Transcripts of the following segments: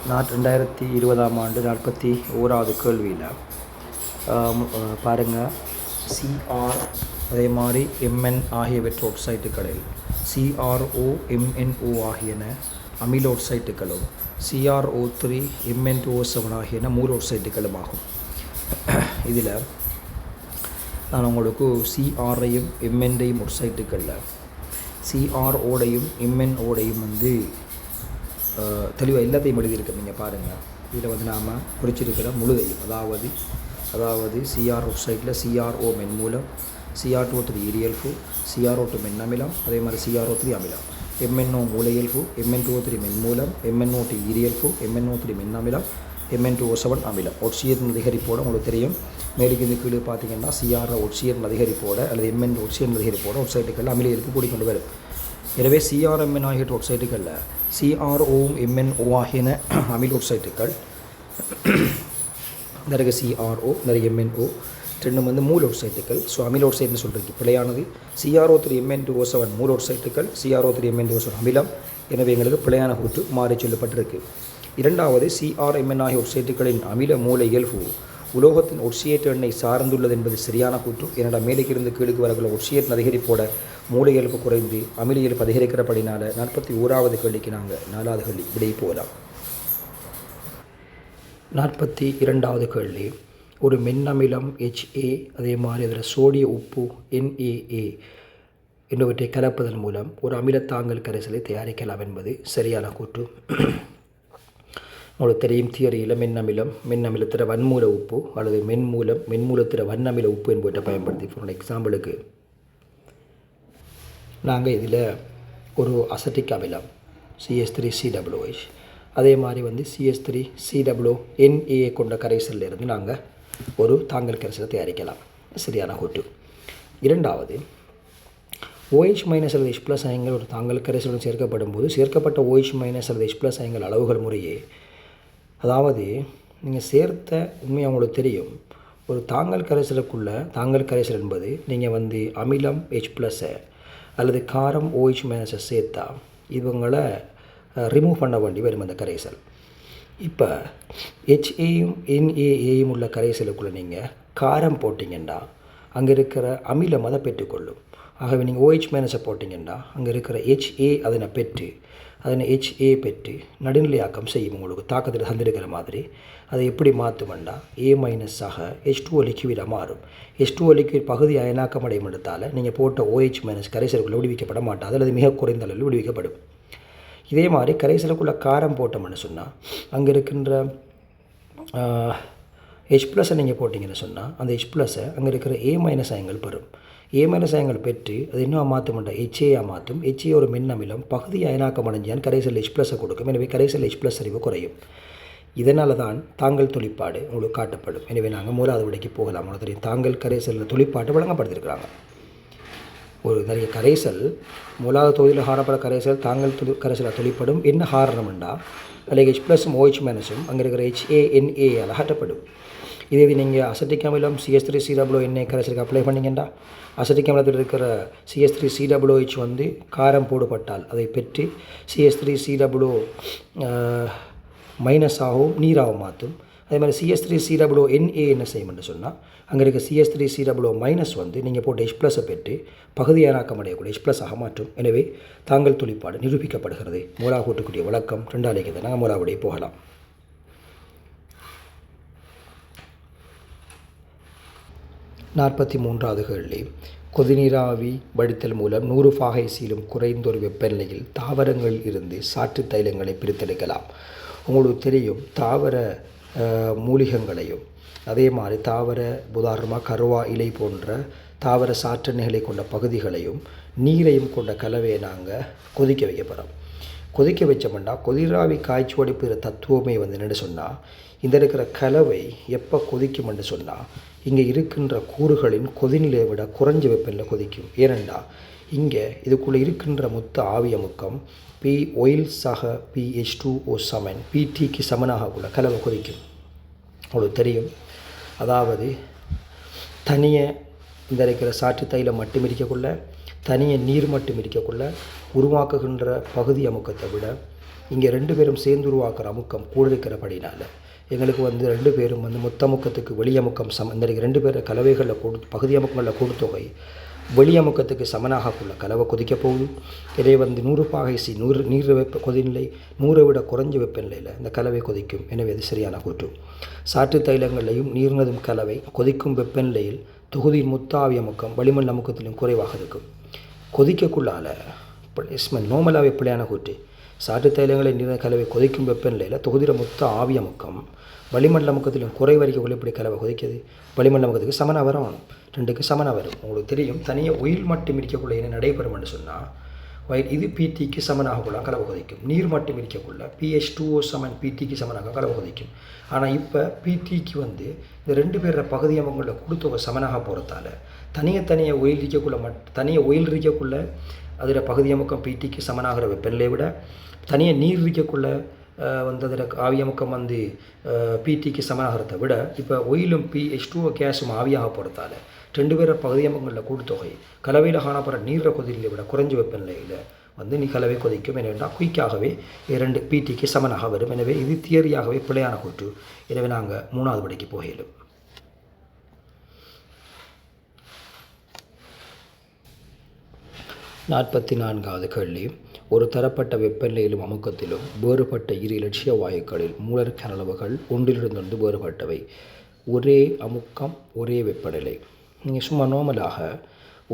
2020 ஆண்டு 41வது கேள்வியில் பாருங்கள், சிஆர் அதே மாதிரி எம்என் ஆகியவற்ற ஒட்சைட்டுகளில் CrO MnO ஆகியன அமில ஒட்சைட்டுகளும் CrO3 Mn2O7 ஆகியன மூல ஒட்சைட்டுகளும் ஆகும். இதில் நான் உங்களுக்கு CRஐயும் Mnஐயும் ஒட்சைட்டுகளில் CrOடையும் MnOடையும் தெளிவாக எல்லாத்தையும் எழுதியிருக்கோம். நீங்கள் பாருங்கள், இதில் நாம் குறிச்சிருக்கிற முழுதையும் அதாவது CR ஒட்சைட்டில் CrO மென் மூலம், Cr2 ஈரியல்ஃபு, Cr2 மென் அமிலம், அதே மாதிரி Cr3 அமிலம், MnO மூலையல்ஃபு, Mn2O3 மென் மூலம், MnO2 ஈரியல்ஃபு, MnO3 மென் அமிலம், Mn2O7 அமிலம். ஒட்சியத்தின் அதிகரிப்போடு உங்களுக்கு தெரியும். மேலுக்கு இந்த கீழே பார்த்தீங்கன்னா CR ஒட்சியத்தின் அதிகரிப்போடு அல்லது Mn ஒட்சியத்தின் அதிகரிப்போடு ஒட்சைட்டுகளில் அமில இருப்பு கூடிக்கொண்டு வரும். எனவே CrMn ஆகிய ஒட்சைட்டுகளில் CrO MnO ஆகியன அமில ஒட்சைட்டுகள், நிறைய CrO நிறைய MnO ரெண்டும் மூல ஒட்சைட்டுகள். ஸோ அமில ஒட்சைட்டுன்னு சொல்கிறீங்க பிழையானது. Cr3 Mn2O7 மூல ஒட்சைட்டுகள், Cr3 Mn2O7 அமிலம். எனவே எங்களுக்கு பிழையான கூற்று மாறி சொல்லப்பட்டிருக்கு. இரண்டாவது, CrMn ஆகிய ஒட்சைட்டுகளின் அமில மூல இயல்பு உலோகத்தின் ஒட்சியேற்ற எண்ணெய் சார்ந்துள்ளது என்பது சரியான கூற்று. ஏனென்றால் மேலுக்கிருந்து கீழுக்கு வரக்குள்ள ஒட்சியேற்றின் அதிகரிப்போட மூல இயல்பு குறைந்து அமில இயல்பு அதிகரிக்கிறபடினால 41வது கேள்விக்கு நாங்கள் 4வது கேள்வி விடை போகலாம். 42வது கேள்வி, ஒரு மென்னமிலம் HA அதே மாதிரி அதில் சோடிய உப்பு NaA என்பவற்றை கலப்பதன் மூலம் ஒரு அமிலத்தாங்கல் கரைசலை தயாரிக்கலாம் என்பது சரியான கூற்று. உங்களுக்கு தெரியும், தியரியில் மென்னமிலத்திற வன்மூல உப்பு அல்லது மென்மூலத்திற வன்னமில உப்பு என்பவற்றை பயன்படுத்தி, ஃபார் எக்ஸாம்பிளுக்கு நாங்கள் இதில் ஒரு அசட்டிக் அமிலம் CH3COOH அதே மாதிரி CH3CONA கொண்ட கரைசலில் இருந்து நாங்கள் ஒரு தாங்கல் கரைசலை தயாரிக்கலாம். சரியான கூற்று. இரண்டாவது, OH- அல்லது H+ அயன்கள் ஒரு தாங்கல் கரைசலுடன் சேர்க்கப்படும் போது சேர்க்கப்பட்ட OH- அல்லது H+ அயன்கள் அளவுகள் முறையே, அதாவது நீங்கள் சேர்த்த உண்மையாக உங்களுக்கு தெரியும், ஒரு தாங்கல் கரைசல் என்பது நீங்கள் அமிலம் H+ அல்லது காரம் OH- சேர்த்தா இவங்களை ரிமூவ் பண்ண வேண்டி வரும் அந்த கரைசல். இப்போ HAயும் NaAயும் உள்ள கரைசலுக்குள்ளே நீங்கள் காரம் போட்டிங்கன்னா அங்கே இருக்கிற அமிலம் அதை பெற்றுக்கொள்ளும். ஆகவே நீங்கள் OH- போட்டிங்கன்னா அங்கே இருக்கிற HA அதனை HA பெற்று நடுநிலையாக்கம் செய்யும். உங்களுக்கு தாக்கத்தில் தந்திருக்கிற மாதிரி அதை எப்படி மாற்றுமெண்டா A- ஆக H2O லிக்விடாக மாறும். H2O லிக்விட் பகுதி அயனாக்கம் அடையும் இடத்தால் நீங்கள் போட்ட OH- கரைசலுக்குள்ளே விடுவிக்கப்பட மாட்டாது அல்லது மிக குறைந்த அளவில் விடுவிக்கப்படும். இதே மாதிரி கரைசலுக்குள்ளே காரம் போட்டோம்னு சொன்னால் அங்கே இருக்கின்ற H+ நீங்கள் போட்டிங்கன்னு சொன்னால் அந்த H+ அங்கே இருக்கிற A- அயன்கள் பெறும். A- அயன்கள் பெற்று அது இன்னும் மாற்றமெண்டா HA மாற்றும். HA ஒரு மென்னமிலம் பகுதி அயனாக்கம் அடைஞ்சான் கரைசல் H+ கொடுக்கும். எனவே கரைசல் H+ அறிவு குறையும். இதனால தான் தாங்கல் தொழிற்பாடு உங்களுக்கு காட்டப்படும். எனவே நாங்கள் 3வது விடைக்கு போகலாம். உங்களுக்கு தெரியும், தாங்கல் கரைசலில் தொழிற்பாட்டை வழங்கப்படுத்திருக்கிறாங்க. ஒரு நிறைய கரைசல் 3வது தொகுதியில் காணப்பட கரைசல் தாங்கல் கரைசலாக தொழிற்படும். என்ன காரணம்ண்டா அல்லது H+ம் OH- அங்கே இருக்கிற HA அகற்றப்படும். இதே நீங்கள் அசட்டிக் அமிலம் CH3CONA கரைசலுக்கு அப்ளை பண்ணிங்கன்னா அசட்டிக் அமிலத்தில் இருக்கிற CH3COOH காரம் போடுபட்டால் அதை பெற்று CH3COO ஆகவும் நீராகவும் மாற்றும். அதே மாதிரி CH3CONA என்ன செய்யும் என்று சொன்னால் அங்கே இருக்க CH3COO நீங்கள் போட்ட H+ பெற்று பகுதி அயனாக்கம் அடையக்கூடிய H+ ஆக மாற்றும். எனவே தாங்கல் தொழிற்பாடு நிரூபிக்கப்படுகிறது. 3வது கூட்டுக்குரிய விளக்கம் 2வது நாங்கள் 3வது விடையை போகலாம். 43வது கேள்வி, கொதிநீராவி வடித்தல் மூலம் 100 ஃபாரன்ஹீட்டிலும் குறைந்தொரு வெப்பநிலையில் தாவரங்களில் இருந்து சாற்று தைலங்களை பிரித்தெடுக்கலாம். உங்களுக்கு தெரியும், தாவர மூலிகங்களையும் அதே மாதிரி தாவர உதாரணமாக கருவா இலை போன்ற தாவர சாற்றெண்ணெய்களை கொண்ட பகுதிகளையும் நீரையும் கொண்ட கலவையை நாங்கள் கொதிக்க வைக்க போகிறோம். கொதிக்க வச்சோம்னா கொதிராவி காய்ச்சி வடிப்புகிற தத்துவமே என்னென்னு சொன்னால், இந்த இருக்கிற கலவை எப்போ கொதிக்கும்னு சொன்னால் இங்கே இருக்கின்ற கூறுகளின் கொதிநிலையை விட குறைஞ்ச வெப்பநிலை கொதிக்கும். ஏனெண்டா இங்கே இதுக்குள்ளே இருக்கின்ற மொத்த ஆவியமுக்கம் P(OIL)(PH2O7) PT சமனாக உள்ள கலவை கொதிக்கும். உங்களுக்கு தெரியும், அதாவது தனியே இந்த இருக்கிற சாற்று தைலம் மட்டும் இருக்கக்குள்ள தனியே நீர் மட்டும் இருக்கக்குள்ள உருவாக்குகின்ற பகுதி அமுக்கத்தை விட இங்கே 2 பேரும் சேர்ந்து உருவாக்குற அமுக்கம் கூட இருக்கிறபடினால எங்களுக்கு வந்து 2 பேரும் வந்து மொத்த அமுக்கத்துக்கு வெளியமுக்கம் இந்த 2 பேர் கலவைகளில் பகுதி அமுக்கங்களில் கூட்டுத்தொகை வெளியமுக்கத்துக்கு சமனாகக்குள்ள கலவை கொதிக்க போகுது. இதே வந்து 100 பாகை சி 100 நீர் வெப்ப கொதிநிலை 100 விட குறைஞ்ச வெப்பநிலையில் இந்த கலவை கொதிக்கும். எனவே அது சரியான கூற்று. சாற்று தைலங்களையும் நீர்னதும் கலவை கொதிக்கும் வெப்பநிலையில் தொகுதியின் மொத்த ஆவி அமுக்கம் வளிமண்டல அமுக்கத்திலும் குறைவாக இருக்கும். கொதிக்கக்குள்ளால நோமலாக எப்படியான கூற்று. சாற்று தைலங்களை நீர் கலவை கொதிக்கும் வெப்பநிலையில் தொகுதியில் மொத்த ஆவி அமுக்கம் வளிமண்டல அமுக்கத்திலும் குறைவரைக்கும் எப்படி கலவை கொதிக்கிறது? வளிமண்டல அமுக்கத்துக்கு சமனாக வரணும். 2க்கு சமனாக வரும். உங்களுக்கு தெரியும் தனியாக ஒயில் மட்டும் இருக்கக்குள்ள என்ன நடைபெறும் என்று சொன்னால் இது பிடிக்கு சமனாகக்குள்ள கலவை கொதிக்கும். நீர் மட்டும் இருக்கக்குள்ள PH2O சமன் பிடிக்கு சமனாக கலவை கொதிக்கும். ஆனால் இப்போ பிடிக்கு வந்து இந்த 2 பேர பகுதி அமுக்கங்களில் கொடுத்தொகை சமனாக போகிறதால தனியாக ஒயில் இருக்கக்குள்ள அதில் பகுதி அமுக்கம் பிடிக்கு சமனாகிற வெப்பநிலையை விட தனியாக நீர் இருக்கக்குள்ள வந்து அதில் ஆவியமுக்கம் வந்து பிடிக்கு சமனாகிறத விட இப்போ ஒயிலும் PH2O கேஸும் ஆவியாக போகிறதால 2 பேர பகுதியமுங்களில் கூட்டுத்தொகை கலவையில் காணப்படுற நீரை கொதிநிலை விட குறைஞ்ச வெப்பநிலையில் வந்து கலவை கொதிக்கும். எனவே குயிக்காகவே 2 பிடிக்கு சமனாக வரும். எனவே இது தியரியாகவே பிழையான கூற்று. எனவே நாங்கள் 3வது படிக்கு போகலும். 44வது கேள்வி. ஒரு தரப்பட்ட வெப்பநிலையிலும் அமுக்கத்திலும் வேறுபட்ட இரு இலட்சிய வாயுக்களில் மூலர் அளவுகள் ஒன்றிலிருந்து வேறுபட்டவை. ஒரே அமுக்கம் ஒரே வெப்பநிலை. நீங்கள் சும்மா நார்மலாக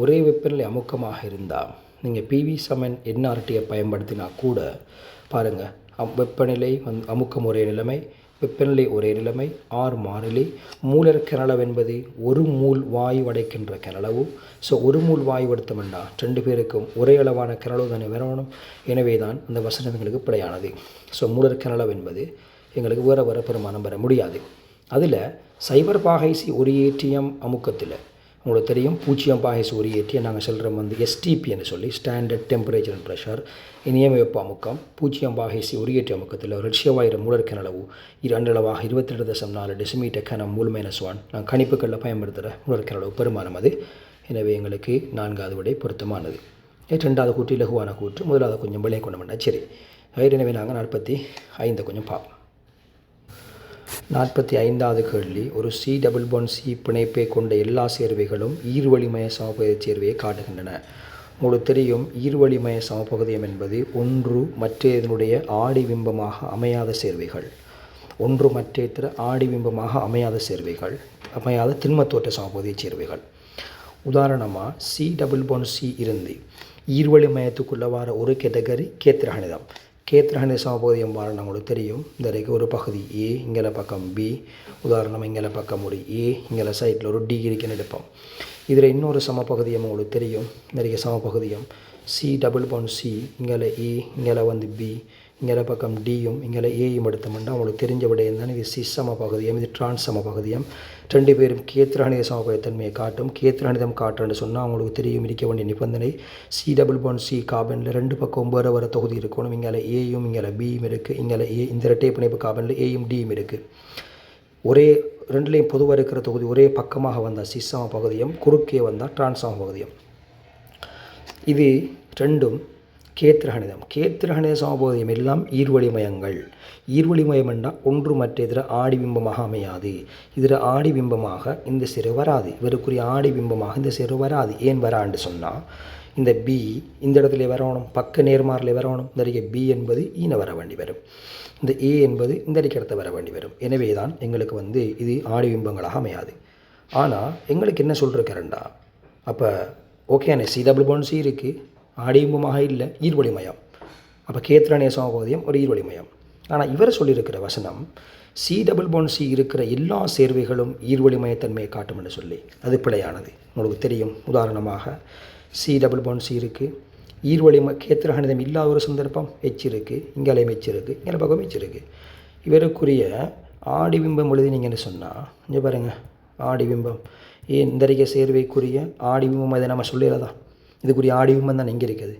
ஒரே வெப்பநிலை அமுக்கமாக இருந்தால் நீங்கள் PV சமன் NRTயை பயன்படுத்தினா கூட பாருங்கள், வெப்பநிலை அமுக்கம் ஒரே நிலைமை, வெப்பநிலை ஒரே நிலைமை, ஆர் மாறிலி, மூலர் கனளவு என்பது 1 மூல் வாயு அடைக்கின்ற கனளவு. ஸோ 1 மூல் வாயு எடுத்தோம்னா 2 பேருக்கும் ஒரே அளவான கனளவு தானே வரணும். எனவே தான் அந்த வசனம் எங்களுக்கு பிழையானது. ஸோ மூலர் கனளவு என்பது எங்களுக்கு வேறு பெருமானம் பெற முடியாது. அதில் சைபர் பாகைசி ஒரு ஏற்றியம் அமுக்கத்தில் உங்களுக்கு தெரியும் 0 பாகைசி ஒரு ஏற்றியை நாங்கள் சொல்கிறோம் வந்து STP என்று சொல்லி ஸ்டாண்டர்ட் டெம்பரேச்சர் அண்ட் ப்ரெஷர் இனியம வெப்ப அமுக்கம். 0 பாகைசி ஒரு ஏற்றி அமுக்கத்தில் ரஷ்யாவாயிரம் மூலர் கனளவு 22.4 டெசிமீட்டர் கனம் மூல் -1 நாங்கள் கணிப்புகளில் பயன்படுத்துகிற மூலர் கனளவு பெருமானம் அது. எனவே எங்களுக்கு 4வது விடை பொருத்தமானது. 2வது கூற்று இலகுவான கூற்று, 1வது கொஞ்சம் விலை கொண்டு வேண்டாம். சரி, எனவே நாங்கள் 45 கொஞ்சம் பார்ப்போம். 45வது கேள்வி. ஒரு C+C பிணைப்பை கொண்ட எல்லா சேர்வைகளும் ஈர்வளிமய சமபகுதி சேர்வையை காட்டுகின்றன. உங்களுக்கு தெரியும் ஈர்வளிமய சமபகுதியம் என்பது ஒன்று மற்றதனுடைய ஆடி பிம்பமாக அமையாத சேர்வைகள். ஒன்று மற்ற ஆடி பிம்பமாக அமையாத சேர்வைகள், அமையாத திண்மத்தோற்ற சமபகுதி சேர்வைகள். உதாரணமாக C+C இருந்து ஈர்வளிமயத்துக்குள்ள வர ஒரு கேட்டகரி கேத்திரகணிதம். கேத்திரகணித சமபகுதியம் வார நம்மளுக்கு தெரியும். இந்த ஒரு பகுதி A, இங்கே பக்கம் B, உதாரணம் இங்கே பக்கம் ஒரு A, இங்கே சைட்டில் ஒரு D இருக்குன்னு எடுப்போம். இதில் இன்னொரு சமபகுதியம் உங்களுக்கு தெரியும். இந்த சமபகுதியம் C+C, இங்கே A, இங்கே வந்து B, இங்கே பக்கம் Dயும் இங்கே Aயும் எடுத்தோம்னா உங்களுக்கு தெரிஞ்ச விடயம் தான் இது சிஸ் சமபகுதியம், இது டிரான்ஸ் சமபகுதியம். 2 பேரும் கேத்திரகணித சமபகுதித்தன்மையை காட்டும். கேத்திரகணிதம் காட்டுன்னு சொன்னால் அவங்களுக்கு தெரியும் இருக்க வேண்டிய நிபந்தனை C+C கார்பனில் 2 பக்கம் வேறு தொகுதி இருக்கணும். இங்கே Aயும் இங்கே Bயும் இருக்குது. இங்கே A இந்த இரட்டை பிணைப்பு கார்பனில் Aயும் Dயும் இருக்குது. ஒரே 2லேயும் பொதுவாக இருக்கிற தொகுதி ஒரே பக்கமாக வந்தால் சிஸ் சமபகுதியம், குறுக்கே வந்தால் டிரான்ஸ் சமபகுதியம். இது 2ம் கேத்திரகணிதம். கேத்திரகணித சமபகுதியம் எல்லாம் ஈர்வளிமயங்கள். ஈர்வளிமயம் என்றால் ஒன்று மற்ற இதில் ஆடி பிம்பமாக அமையாது. இதில் ஆடி பிம்பமாக இந்த சிறு வராது. இவருக்குரிய ஆடி பிம்பமாக இந்த சிறு வராது. ஏன் வரான்னு சொன்னால் இந்த B இந்த இடத்துல வரணும், பக்க நேர்மாறில் வரணும். இந்த B என்பது ஈன வர வேண்டி வரும். இந்த A என்பது இந்த இடத்த வர வேண்டி வரும். எனவே தான் எங்களுக்கு வந்து இது ஆடி பிம்பங்களாக அமையாது. ஆனால் எங்களுக்கு என்ன சொல்லிருக்கிறேன்டா, அப்போ ஓகேண்ணே C+C இருக்குது, ஆடிபிம்பமாக இல்லை, ஈர்வளிமயம். அப்போ கேத்திரகணித சமபகுதியம் ஒரு ஈர்வளிமயம். ஆனால் இவர் சொல்லியிருக்கிற வசனம் C+C இருக்கிற எல்லா சேர்வைகளும் ஈர்வளிமயத்தன்மையை காட்டும் என்று சொல்லி அது பிழையானது. உங்களுக்கு தெரியும். உதாரணமாக C+C இருக்குது, கேத்திரகணிதம் இல்லாத ஒரு சந்தர்ப்பம் H இருக்குது, இங்கே H இருக்குது, இங்கே பக்கம் H இருக்குது. இவருக்குரிய ஆடிபிம்பம் எழுதினீங்கன்னு சொன்னால் இங்கே பாருங்கள், ஆடிபிம்பம் ஏன் இந்த சேர்வைக்குரிய ஆடிபிம்பம் அதை நம்ம சொல்லிடுறதா, இதுக்குரிய ஆடிபிம்பம் தான் இங்கே இருக்குது.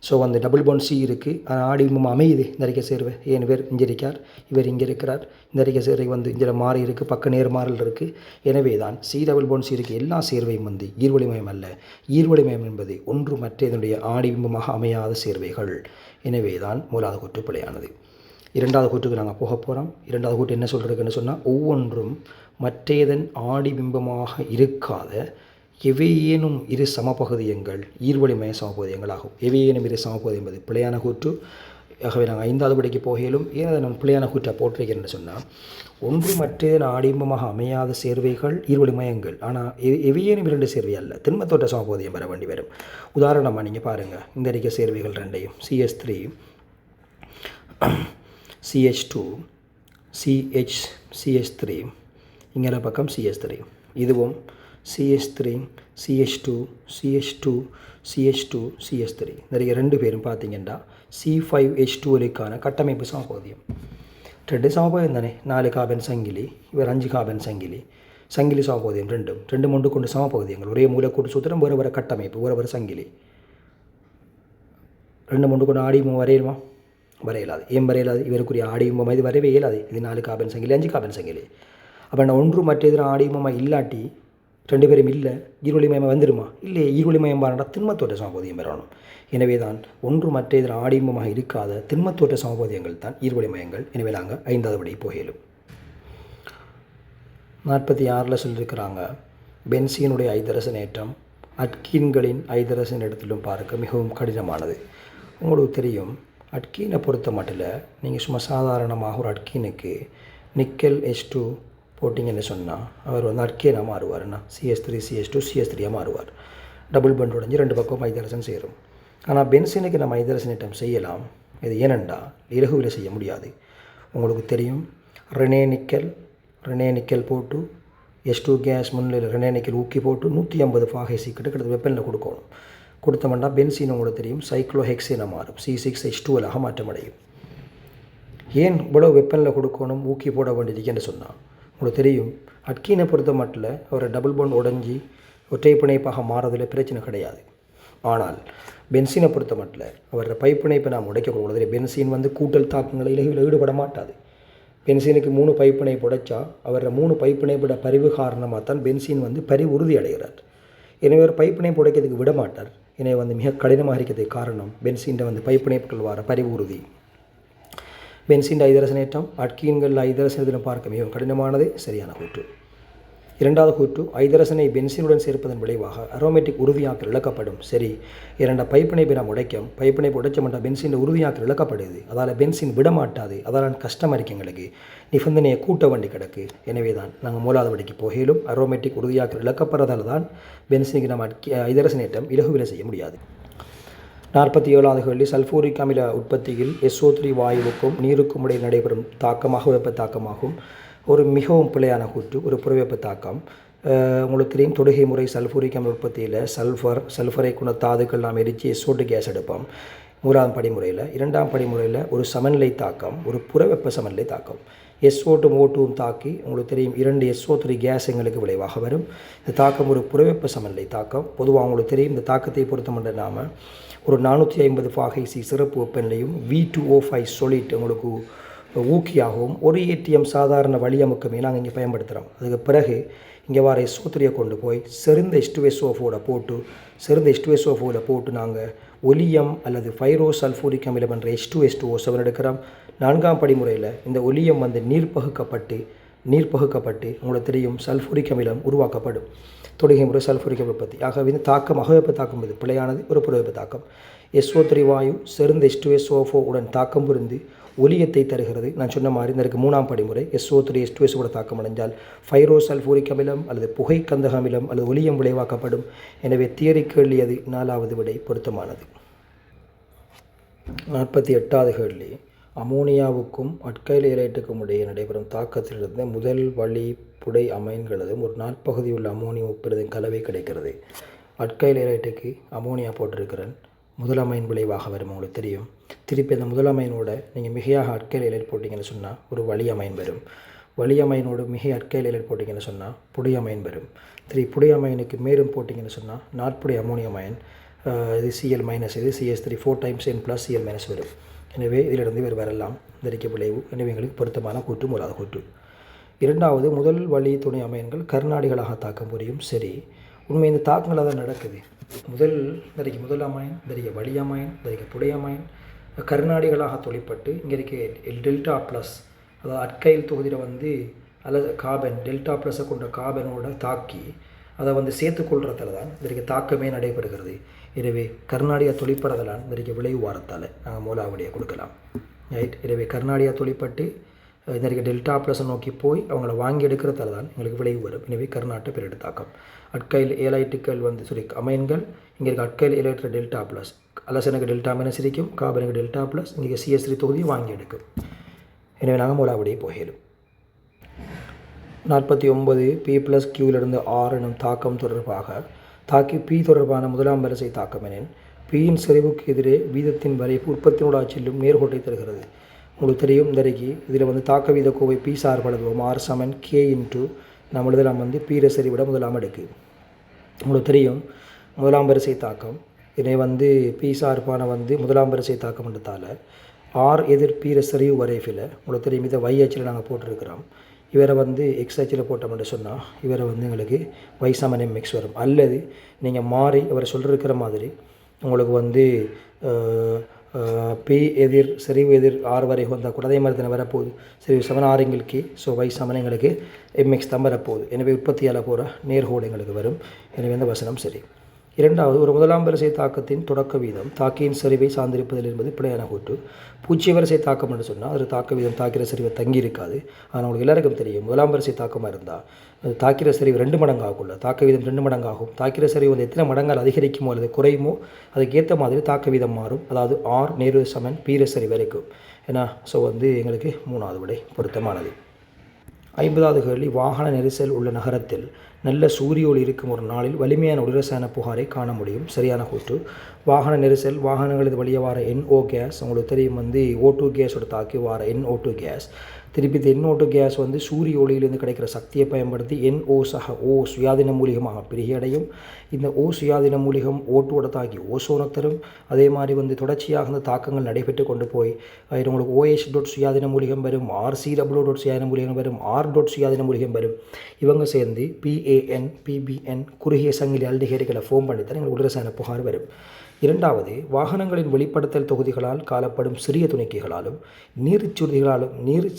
ஸோ அந்த C இருக்குது, ஆனால் ஆடிபிம்பம் அமையுது இந்த சேர்வை. ஏன் இவர் இங்கே இருக்கார், இவர் இங்கே இருக்கிறார். இந்த சேர்வை வந்து இங்கே மாறி இருக்குது, பக்க நேர்மாறல் இருக்குது. எனவே தான் C+C இருக்குது எல்லா சேர்வையும் வந்து ஈர்வளிமயம் அல்ல. ஈர்வளிமயம் என்பது ஒன்று மற்ற இதனுடைய ஆடிபிம்பமாக அமையாத சேர்வைகள். எனவே தான் மூலாவது கூற்று பிழையானது. இரண்டாவது கூற்றுக்கு நாங்கள் போக போகிறோம். இரண்டாவது கூற்று என்ன சொல்கிறதுக்குன்னு சொன்னால், ஒவ்வொன்றும் மற்றேதன் ஆடிபிம்பமாக இருக்காத எவையேனும் இரு சமபகுதியங்கள் ஈர்வழிமய சமபகுதியங்கள் ஆகும். எவையேனும் இரு சமபகுதி என்பது பிழையான கூற்று. ஆகவே நாங்கள் 5வது படிக்கு போகையிலும் ஏன் அதை நான் பிழையான கூற்றை போட்டிருக்கிறேன்னு சொன்னால், ஒன்று மற்றேதன் ஆடிபிம்பமாக அமையாத சேர்வைகள் ஈர்வழிமயங்கள். ஆனால் எவையேனும் 2 சேர்வை அல்ல, திண்மத்தோட்ட சமபகுதியம் வர வேண்டி வரும். உதாரணமாக நீங்கள் பாருங்கள், இந்த இருக்க சேர்வைகள் ரெண்டையும் CH3 CH2 CH3 இங்கே பக்கம் CH3, இதுவும் CH3 CH2 CH2 CH2 CH3. நிறைய 2 பேரும் பார்த்தீங்கன்னா C5H12க்கான கட்டமைப்பு சமபகுதியம். 2 சமபகுதியம் தானே, 4 கார்பன் சங்கிலி, இவர் 5 கார்பன் சங்கிலி, சங்கிலி சமபகுதியம் ரெண்டும் ஒன்று கொண்டு சமபகுதியங்கள். ஒரே மூலக்கூட்டு சூத்திரம், வேறு வேறு கட்டமைப்பு, வேறு வேறு சங்கிலி. 2 ஒன்று கொண்டு ஆடியும் வரையலுமா? வரையலாது. ஏன் வரையலாது? இவருக்குரிய ஆடியும்பமாக இது வரவே இயலாது. இது 4 கார்பன் சங்கிலி, 5 கார்பன் சங்கிலி. அப்போ நான் ஒன்று மற்ற எதிராக ஆடியும்பமாக இல்லாட்டி 2 பேரும் இல்லை, ஈர்வழிமயமாக வந்துடுமா? இல்லை, ஈர்வழிமயம் பாருடா திண்மத்தோட்ட சமபகுதியம் பெறணும். எனவே தான் ஒன்று மற்ற எதிராக ஆடியும்பமாக இருக்காத திண்மத்தோட்ட சமபகுதியங்கள் தான் ஈர்வழிமயங்கள். எனவே நாங்கள் 5வது படி போகலும். 46ல் சொல்லியிருக்கிறாங்க, பென்சீனுடைய ஐதரசனேற்றம் அட்கீன்களின் ஐதரசன் இடத்திலும் பார்க்க மிகவும் கடினமானது. உங்களுக்கு தெரியும், அட்கீனை பொறுத்த மட்டும் நீங்கள் சும்மா சாதாரணமாக ஒரு அட்கீனுக்கு நிக்கல் H2 போட்டிங்கன்னு சொன்னால் அவர் வந்து அட்கீனாக மாறுவார்னா CH3 CH2 CH3 மாறுவார். Double fund உடஞ்சி 2 பக்கம் ஐதரசன் சேரும். ஆனால் பென்சீனுக்கு நம்ம ஐதரசனேற்றம் செய்யலாம். இது ஏனெண்டா இலகுவில் செய்ய முடியாது. உங்களுக்கு தெரியும், ரெனே நிக்கல் போட்டு H2 கேஸ் முன்னிலையில் ரெனே நிக்கல் ஊக்கி போட்டு 150 ஃபாகேசி கிட்ட வெப்பனில் கொடுக்கணும். கொடுத்தோம்னா பென்சீன் உங்களுக்கு தெரியும் சைக்ளோஹெக்சேனாக மாறும், C6H12ஆக மாற்றமடையும். ஏன் இவ்வளவு வெப்பனில் கொடுக்கணும், ஊக்கி போட வேண்டியதுன்னு சொன்னால், உங்களுக்கு தெரியும் அட்கீனை பொறுத்த மட்டும் அவரை டபுள் பாண்ட் உடஞ்சி ஒற்றை பிணைப்பாக மாறதில் பிரச்சனை கிடையாது. ஆனால் பென்சீனை பொறுத்த மட்டும் அவரோட பைப்பிணைப்பை நாம் உடைக்கக்கூடாது. பென்சீன் வந்து கூட்டல் தாக்கங்களை இலகுவில் ஈடுபட மாட்டாது. பென்சீனுக்கு 3 பைப்பிணைப்பு உடைச்சா அவரோட 3 பைப்பிணைப்போட பரிவு காரணமாக தான் பென்சீன் வந்து பரிவு உறுதி அடைகிறார். எனவே ஒரு பைப்பிணைப்பு உடைக்கிறதுக்கு விட மாட்டார். எனவே வந்து மிக கடினமாக இருக்கிறதுக்கு காரணம் பென்சீன் வந்து பைப்பிணைப்புகள் வர பரிவு உறுதி. பென்சீன் ஐதரசனேற்றம் அட்கீன்கள் ஐதரசனத்தில் பார்க்க மிகவும் கடினமானது. சரியான கூற்று. 2வது கூற்று, ஐதரசனை பென்சீனுடன் சேர்ப்பதன் விளைவாக அரோமேட்டிக் உறுதியாக்கல் இழக்கப்படும். சரி, 2 பைப்பிணைப்பை நாம் உடைக்கும், பைப்பிணைப்பு உடைச்சோம்னா பென்சீன் உறுதியாக்கல் இழக்கப்படுது. அதால் பென்சீன் விட மாட்டாது. அதால் கஷ்டமாக இருக்கு எங்களுக்கு, நிபந்தனையை கூட்ட வேண்டி கிடக்கு. எனவே தான் நாங்கள் 3வது படிக்கு போகலும் அரோமேட்டிக் உறுதியாக்கல் இழக்கப்படுறதால தான் பென்சீனுக்கு நம்ம ஐதரசனேற்றம் இலகுவில் செய்ய முடியாது. 47வது கேள்வி, சல்ஃபூரிக் அமில உற்பத்தியில் SO3 வாயுவுக்கும் நீருக்கும் இடையில் நடைபெறும் தாக்கமாக வெப்ப தாக்கமாகும். ஒரு மிகவும் பிழையான கூற்று, ஒரு புறவெப்ப தாக்கம். உங்களுக்கு தெரியும், தொடுகை முறை சல்ஃபூரிக் அமில உற்பத்தியில் சல்ஃபரை கொண்ட தாதுக்கள் நாம் எரித்து SO2 கேஸ் எடுப்போம் 3ஆம் படிமுறையில். 2ஆம் படிமுறையில் ஒரு சமநிலை தாக்கம், ஒரு புறவெப்ப சமநிலை தாக்கம். SO2 O2 தாக்கி உங்களுக்கு தெரியும் 2 SO3 கேஸ் எங்களுக்கு விளைவாக வரும். இந்த தாக்கம் ஒரு புறவெப்ப சமநிலை தாக்கம். பொதுவாக உங்களுக்கு தெரியும், இந்த தாக்கத்தை பொறுத்தமட்ட நாம் ஒரு 450 ஃபாகேசி சிறப்பு வெப்பநிலையும் V2O5 சொலிட் உங்களுக்கு ஊக்கியாகவும் ஒரு ATM சாதாரண வளியமுக்கமே நாங்கள் இங்கே பயன்படுத்துகிறோம். அதுக்கு பிறகு இங்கே வர SO3 கொண்டு போய் செறிந்த H2SO4 போட்டு நாங்கள் ஒலியம் அல்லது பைரோசல்ஃபூரிக் அமிலம் என்ற H2SO7 எடுக்கிறோம். 4ஆம் படிமுறையில் இந்த ஒலியம் வந்து நீர்ப்பகுக்கப்பட்டு உங்களுக்கு தெரியும் சல்ஃபூரிக் அமிலம் உருவாக்கப்படும். தொடுகை முறை சல்ஃபூரிக் அமில உற்பத்தி. ஆகவே இந்த தாக்கம் அகவெப்ப தாக்கம் இது பிழையானது, ஒரு புறவெப்ப தாக்கம். SO3 வாயு செறிந்த H2SO4 உடன் தாக்கம் புரிந்து ஒலியத்தை தருகிறது. நான் சொன்ன மாதிரி இதற்கு 3ஆம் படிமுறை SO3 H2SO தாக்கம் அடைஞ்சால் பைரோசல்ஃபூரிக் அமிலம் அல்லது புகை கந்தக அமிலம் அல்லது ஒலியம் விளைவாக்கப்படும். எனவே தியரி கேள்வி அது 4வது விடை பொருத்தமானது. 48வது கேள்வி, அமோனியாவுக்கும் அட்கைல் ஏலைட்டுக்கும் இடையே நடைபெறும் தாக்கத்திலிருந்து முதல் வழி புடை அமைன்களதும் ஒரு நாற்பகுதி உள்ள அமோனியா உப்பிரதின் கலவை கிடைக்கிறது. அட்கைல் ஏலைட்டுக்கு அமோனியா போட்டிருக்கிறேன், முதல் அமைன் விளைவாக வரும். உங்களுக்கு தெரியும், திருப்பி அந்த முதல் அமைனோட நீங்கள் மிகையாக அட்கைல் ஏலைட் போட்டிங்கன்னு சொன்னால் ஒரு வழி அமைன் வரும். வழி அமைனோடு மிகை அட்கைல் ஏலைட் போட்டிங்கன்னு சொன்னால் புடை அமைன் வரும். புடை அமைனுக்கு மேலும் போட்டிங்கன்னு சொன்னால் நாற்புடை அமோனியம் அயன், இது Cl- இது CH3 4 times N + Cl- வரும். எனவே இதிலிருந்து வேறு வரலாம் தரிக்க விளைவு. எனவே எங்களுக்கு பொருத்தமான கூற்று மூலாத கூற்று. 2வது, முதல் வழி துணை அமைன்கள் கர்நாடிகளாக தாக்கம் புரியும். சரி, உண்மை இந்த தாக்கங்களாக தான் நடக்குது. முதல் அமைன், வழி அமைன், புடை அமைன், கருநாடிகளாக தொழிற்பட்டு இங்கே இருக்க டெல்டா ப்ளஸ், அதாவது அட்கைல் தொகுதியில் வந்து அல்லது கார்பன் டெல்டா ப்ளஸை கொண்ட கார்பனோட தாக்கி அதை வந்து சேர்த்துக்கொள்றதால தான் இதற்கு தாக்கமே நடைபெறுகிறது. எனவே கருநாடியா தொழிற்படுறதால் இதற்கு விளைவு வாரத்தால் நாங்கள் மூலாவடியை கொடுக்கலாம். ரைட். எனவே கருநாடியா தொழிற்பட்டு இதற்கு டெல்டா ப்ளஸை நோக்கி போய் அவங்கள வாங்கி எடுக்கிறதால தான் எங்களுக்கு விளைவு வரும். எனவே கருநாட்டு பெரிடு தாக்கம். அட்கைல் ஏலைட்டுகள் வந்து அமைன்கள் இங்கே இருக்க அட்கைல் ஏலைட்டு டெல்டா ப்ளஸ், அலசனுக்கு டெல்டா மைனஸ் இருக்கும், கார்பனுக்கு டெல்டா ப்ளஸ், இங்கே CH3 தொகுதியை வாங்கி எடுக்கும். எனவே நாங்கள் மூலாவடியை போகலும். 49 P+Q R எனும் தாக்கம் தொடர்பாக தாக்கி P தொடர்பான முதலாம் வரிசை தாக்கம் எனின் Pயின் செறிவுக்கு எதிரே வீதத்தின் வரைப்பு உற்பத்தினோட செல்லும் நேர்கோட்டை தருகிறது. உங்களுக்கு தெரியும் இன்றைக்கு இதில் வந்து தாக்க வீத Kovai P சார்பளவுவோம் R = K into நம்ம எழுதலாம் வந்து P செறிவிட முதலாம் அடுக்கு. உங்களுக்கு தெரியும் முதலாம் வரிசை தாக்கம் இதனை வந்து P சார்பான வந்து முதலாம் வரிசை தாக்கம் என்றதால் R எதிர் P செறிவு வரைப்பில் உங்களுக்கு தெரியும் இதை Y அச்சில் நாங்கள் போட்டிருக்கிறோம். இவரை வந்து X அச்சில் போட்டோம்னு சொன்னால் இவரை வந்து எங்களுக்கு Y = MX வரும். அல்லது நீங்கள் மாறி இவரை சொல்லிருக்கிற மாதிரி உங்களுக்கு வந்து P எதிர் செறிவு எதிர் R வரை வந்தால் கூட அதே மாதிரி தானே வரப்போகுது. செறிவு 7 R எங்களுக்கு ஸோ Y = எங்களுக்கு MX தான் வரப்போகுது. எனவே உற்பத்தியால் போகிற நேர்கோடு எங்களுக்கு வரும். எனவே இந்த வசனம் சரி. இரண்டாவது, ஒரு முதலாம் வரிசை தாக்கத்தின் தொடக்க வீதம் தாக்கியின் சரிவை சார்ந்திருப்பதில் என்பது பிழையான கூற்று. பூஜ்ஜிய வரிசை தாக்கம் என்று சொன்னால் அது தாக்க வீதம் தாக்கிற சரிவை தங்கி இருக்காது. ஆனால் உங்களுக்கு எல்லாருக்கும் தெரியும் முதலாம் வரிசை தாக்கமாக இருந்தால் அது தாக்கிற சரிவு 2 மடங்கு ஆகும்ல, தாக்க வீதம் 2 மடங்கு ஆகும். தாக்கிற சரிவு வந்து எத்தனை மடங்கால் அதிகரிக்குமோ அல்லது குறையுமோ அதுக்கேற்ற மாதிரி தாக்க வீதம் மாறும். அதாவது R நேர் P சரி வரைக்கும். ஏன்னா ஸோ வந்து எங்களுக்கு 3வது விடை பொருத்தமானது. 50வது கேள்வி, வாகன நெரிசல் உள்ள நகரத்தில் நல்ல சூரிய ஒளி இருக்கும் ஒரு நாளில் வலிமையான உடரசான புகாரை காண முடியும். சரியான கூற்று. வாகன நெரிசல் வாகனங்களது வழியே வார NO கேஸ் உங்களுக்கு தெரியும் வந்து O2 கேஸோட தாக்கி வார NO2 கேஸ் திருப்பி இந்த NO2 கேஸ் வந்து சூரிய ஒளியிலிருந்து கிடைக்கிற சக்தியை பயன்படுத்தி NO சக O சுயாதீன மூலிகமாக பிரிகையடையும். இந்த O சுயாதீன மூலிகம் O2ஓட தாக்கி ஓசோனை தரும். அதே மாதிரி வந்து தொடர்ச்சியாக இந்த தாக்கங்கள் நடைபெற்று கொண்டு போய் உங்களுக்கு OH சுயாதீன மூலிகம் வரும், RCW சுயாதீன மூலிகம் வரும், R சுயாதீன மூலிகம் வரும். இவங்க சேர்ந்து PAN PBN குறுகிய சங்கிலி அல்டிஹைடுகளை ஃபார்ம் பண்ணித்தான் எங்களுக்கு உடரசான புகார் வரும். இரண்டாவது, வாகனங்களின் வெளிப்படுத்தல் தொகுதிகளால் காணப்படும் சிறிய துணிக்கைகளாலும் நீர்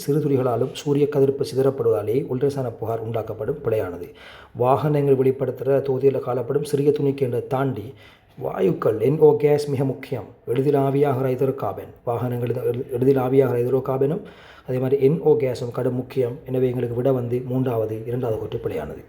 சிறு துளிகளாலும் சூரிய கதிர்ப்பு சிதறப்படுவதாலே உல்ட்ராசான புகார் உண்டாக்கப்படும். பிழையானது. வாகனங்கள் வெளிப்படுத்துகிற தொகுதிகளில் காணப்படும் சிறிய துணிக்கை என்று தாண்டி வாயுக்கள் NO கேஸ் மிக முக்கியம். எளிதில் ஆவியாகிற ஹைட்ரோகார்பன் வாகனங்கள் எளிதில் ஆவியாகிற ஹைட்ரோகார்பனும் அதே மாதிரி NO கேஸும் கடும் முக்கியம். எனவே எங்களுக்கு விட வந்து 3வது 2வது கூற்று பிழையானது.